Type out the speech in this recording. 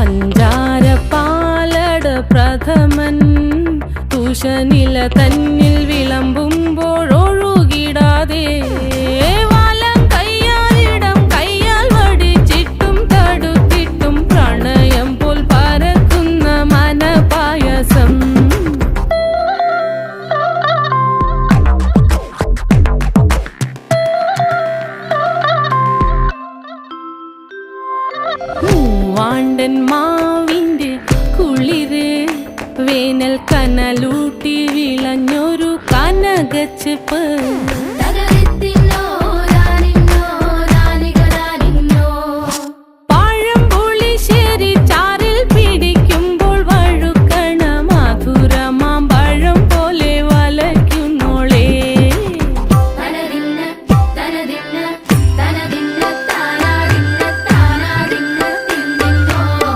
പഞ്ചാര പാലട പ്രഥമൻ തുഷനില തന്നിൽ വിളമ്പുമ്പോഴൊഴുകിടാതെ വലം കയ്യാലിടം കയ്യാൽ വടിച്ചിട്ടും തടുത്തിട്ടും പ്രണയം പോൽ പരക്കുന്ന മനപായസം. മൂവാണ്ടൻ മാവിൻ്റെ കുളിര് വേനൽ കനലൂട്ടി വിളഞ്ഞൊരു കനകച്ചെപ്പ്.